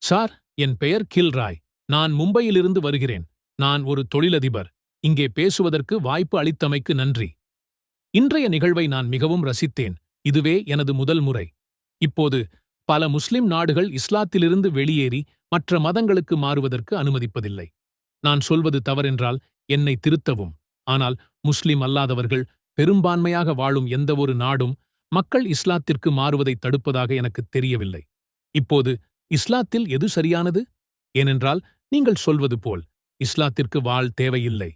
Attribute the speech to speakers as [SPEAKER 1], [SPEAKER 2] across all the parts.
[SPEAKER 1] Sir, என் பெயர் கில்ராய். நான் மும்பையிலிருந்து வருகிறேன். நான் ஒரு தொழிலதிபர். இங்கே பேசுவதற்கு வாய்ப்பு அளித்தமைக்கு நன்றி. இன்றைய நிகழ்வை நான் மிகவும் ரசித்தேன். இதுவே எனது முதல் முறை. இப்போது பல முஸ்லிம் நாடுகள் இஸ்லாத்திலிருந்து வெளியேறி மற்ற மதங்களுக்கு மாறுவதற்கு அனுமதிப்பதில்லை. நான் சொல்வது தவறென்றால் என்னை திருத்தவும். ஆனால் முஸ்லிம் அல்லாதவர்கள் பெரும்பான்மையாக வாழும் எந்தவொரு நாடும் மக்கள் இஸ்லாத்திற்கு மாறுவதை தடுப்பதாக எனக்கு தெரியவில்லை. இப்போது இஸ்லாத்தில் எது சரியானது? ஏனென்றால் நீங்கள் சொல்வது போல் இஸ்லாத்திற்கு வாள் தேவையில்லை.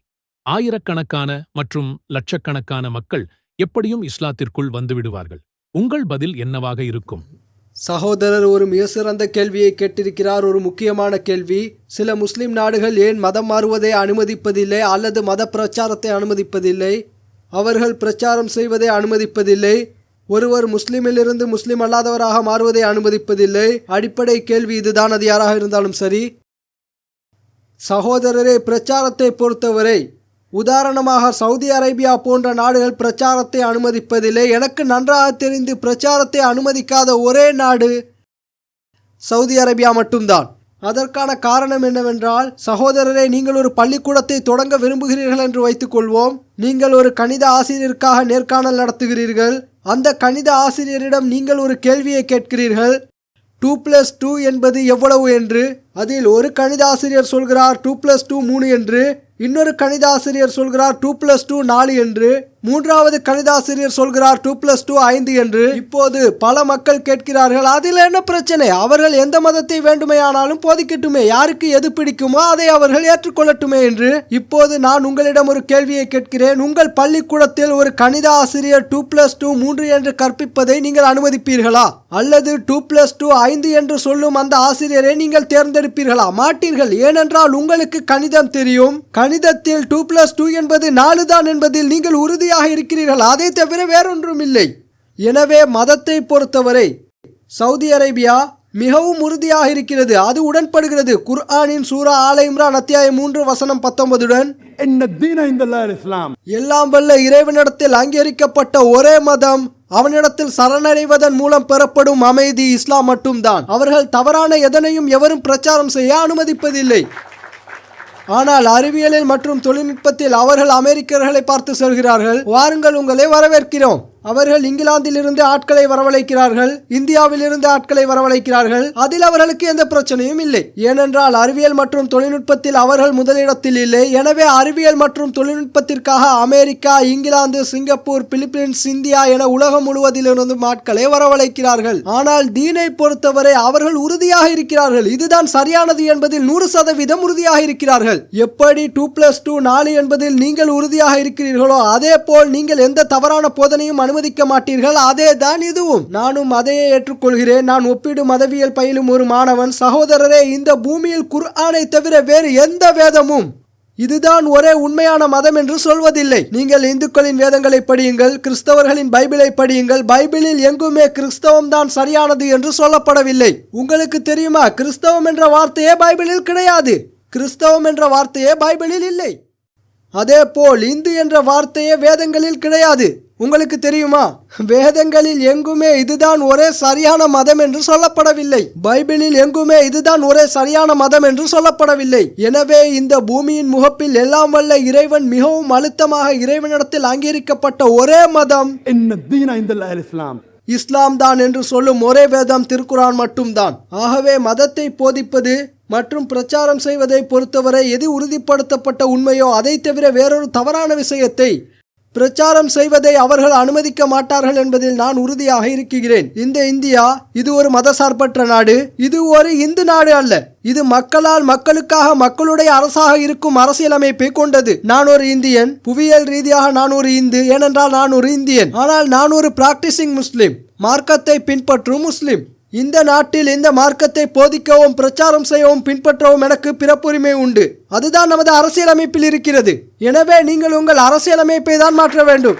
[SPEAKER 1] ஆயிரக்கணக்கான மற்றும் லட்சக்கணக்கான மக்கள் எப்படியும் இஸ்லாத்திற்குள் வந்துவிடுவார்கள். உங்கள் பதில் என்னவாக இருக்கும்?
[SPEAKER 2] சகோதரர் ஒரு மிக சிறந்த கேள்வியை கேட்டிருக்கிறார். ஒரு முக்கியமான கேள்வி. சில முஸ்லிம் நாடுகள் ஏன் மதம் மாறுவதை அனுமதிப்பதில்லை அல்லது மத பிரச்சாரத்தை அனுமதிப்பதில்லை? அவர்கள் பிரச்சாரம் செய்வதை அனுமதிப்பதில்லை. ஒருவர் முஸ்லிமிலிருந்து முஸ்லிம் அல்லாதவராக மாறுவதை அனுமதிப்பதில்லை. அடிப்படை கேள்வி இதுதான், அது யாராக இருந்தாலும் சரி. சகோதரரே, பிரச்சாரத்தை பொறுத்தவரை உதாரணமாக சவுதி அரேபியா போன்ற நாடுகள் பிரச்சாரத்தை அனுமதிப்பதில்லை. எனக்கு நன்றாக தெரிந்து பிரச்சாரத்தை அனுமதிக்காத ஒரே நாடு சவுதி அரேபியா மட்டும்தான். அதற்கான காரணம் என்னவென்றால், சகோதரரே, நீங்கள் ஒரு பள்ளிக்கூடத்தை தொடங்க விரும்புகிறீர்கள் என்று வைத்துக்கொள்வோம். நீங்கள் ஒரு கணித ஆசிரியருக்காக நேர்காணல் நடத்துகிறீர்கள். அந்த கணித ஆசிரியரிடம் நீங்கள் ஒரு கேள்வியை கேட்கிறீர்கள், 2+2 என்பது எவ்வளவு என்று. அதில் ஒரு கணித ஆசிரியர் சொல்கிறார் 2+2 3 என்று. இன்னொரு கணித ஆசிரியர் சொல்கிறார் 2+2 4 என்று. மூன்றாவது கணித ஆசிரியர் சொல்கிறார் 2+2 5 என்று. இப்போது பல மக்கள் கேட்கிறார்கள், அதில் என்ன பிரச்சனை? அவர்கள் எந்த மதத்தை வேண்டுமையானாலும் போதிக்கட்டுமே, யாருக்கு எது பிடிக்குமோ அதை அவர்கள் ஏற்றுக்கொள்ளட்டுமே என்று. இப்போது நான் உங்களிடம் ஒரு கேள்வியை கேட்கிறேன். உங்கள் பள்ளிக்கூடத்தில் ஒரு கணித ஆசிரியர் 2+2 3 என்று கற்பிப்பதை நீங்கள் அனுமதிப்பீர்களா? அல்லது 2+2 5 என்று சொல்லும் அந்த ஆசிரியரை நீங்கள் தேர்ந்தெடுப்பீர்களா? மாட்டீர்கள். ஏனென்றால் உங்களுக்கு கணிதம் தெரியும். கணிதத்தில் 2+2 என்பது 4 தான் என்பதில் நீங்கள் உறுதியாக இருக்கிறீர்கள். அதை தவிர வேறொன்றும் இல்லை. எனவே மதத்தை பொறுத்தவரை சவுதி அரேபியா மிகவும் உறுதியாக இருக்கிறது. அது உடன்படுகிறது குர்ஆனின் சூரா ஆல இம்ரான் அத்தியாயம் 3 வசனம் 19 எல்லாம் வல்ல இறைவனிடத்தில் அங்கீகரிக்கப்பட்ட ஒரே மதம், அவனிடத்தில் சரணடைவதன் மூலம் பெறப்படும் அமைதி இஸ்லாம் மட்டும்தான். அவர்கள் தவறான எதனையும் எவரும் பிரச்சாரம் செய்ய அனுமதிப்பதில்லை. ஆனால் அறிவியலில் மற்றும் தொழில்நுட்பத்தில் அவர்கள் அமெரிக்கர்களை பார்த்து சொல்கிறார்கள், வாருங்கள், உங்களை வரவேற்கிறோம். அவர்கள் இங்கிலாந்திலிருந்து ஆட்களை வரவழைக்கிறார்கள், இந்தியாவிலிருந்து ஆட்களை வரவழைக்கிறார்கள். அதில் அவர்களுக்கு எந்த பிரச்சனையும் இல்லை. ஏனென்றால் அறிவியல் மற்றும் தொழில்நுட்பத்தில் அவர்கள் முதலிடத்தில் இல்லை. எனவே அறிவியல் மற்றும் தொழில்நுட்பத்திற்காக America, England, Singapore, Philippines, India என உலகம் முழுவதிலிருந்து ஆட்களை வரவழைக்கிறார்கள். ஆனால் தீனை பொறுத்தவரை அவர்கள் உறுதியாக இருக்கிறார்கள். இதுதான் சரியானது என்பதில் 100% உறுதியாக இருக்கிறார்கள். எப்படி 2+2 4 என்பதில் நீங்கள் உறுதியாக இருக்கிறீர்களோ அதே போல் நீங்கள் எந்த தவறான போதனையும் அனுமதிக்க மாட்டீர்கள். அதே தான் இதுவும். நானும் அதையே ஏற்றுக்கொள்கிறேன். நான் ஒப்பீடு மதவியல் பயிலும் ஒரு மாணவன். சகோதரரே, இந்த பூமியில் குர்ஆனை தவிர வேறு எந்த வேதமும் இதுதான் ஒரே உண்மையான மதம் என்று சொல்வதில்லை. நீங்கள் இந்துக்களின் வேதங்களை படியுங்கள், கிறிஸ்தவர்களின் பைபிளை படியுங்கள். பைபிளில் எங்குமே கிறிஸ்தவம் தான் சரியானது என்று சொல்லப்படவில்லை. உங்களுக்கு தெரியுமா, கிறிஸ்தவம் என்ற வார்த்தையே பைபிளில் கிடையாது. கிறிஸ்தவம் என்ற வார்த்தையே பைபிளில் இல்லை. அதே போல் இந்து என்ற வார்த்தையே வேதங்களில் கிடையாது. உங்களுக்கு தெரியுமா, வேதங்களில் எங்குமே இதுதான் ஒரே சரியான மதம் என்று சொல்லப்படவில்லை. பைபிளில் எங்குமே இதுதான் ஒரே சரியான மதம் என்று சொல்லப்படவில்லை. எனவே இந்த பூமியின் முகப்பில் எல்லாம் வல்ல இறைவன் மிகவும் அழுத்தமாக இறைவனிடத்தில் அங்கீகரிக்கப்பட்ட ஒரே மதம் இஸ்லாம் தான் என்று சொல்லும் ஒரே வேதம் திருக்குரான் மட்டும்தான். ஆகவே மதத்தை போதிப்பது மற்றும் பிரச்சாரம் செய்வதை பொறுத்தவரை எது உறுதிப்படுத்தப்பட்ட உண்மையோ அதை தவிர வேறொரு தவறான விஷயத்தை பிரச்சாரம் செய்வதை அவர்கள் அனுமதிக்க மாட்டார்கள் என்பதில் நான் உறுதியாக இருக்கிறேன். இந்த இந்தியா இது ஒரு மதசார்பற்ற நாடு. இது ஒரு இந்து நாடு அல்ல. இது மக்களால் மக்களுக்காக மக்களுடைய அரசாக இருக்கும் அரசியலமைப்பை கொண்டது. நான் ஒரு இந்தியன். புவியியல் ரீதியாக நான் ஒரு இந்து, ஏனென்றால் நான் ஒரு இந்தியன். ஆனால் நான் ஒரு பிராக்டிசிங் முஸ்லிம், மார்க்கத்தை பின்பற்றும் முஸ்லிம். இந்த நாட்டில் இந்த மார்க்கத்தை போதிக்கவும் பிரச்சாரம் செய்யவும் பின்பற்றவும் எனக்கு பிறப்புரிமை உண்டு. அதுதான் நமது அரசியலமைப்பில் இருக்கிறது. எனவே நீங்கள் உங்கள் அரசியலமைப்பை தான் மாற்ற வேண்டும்.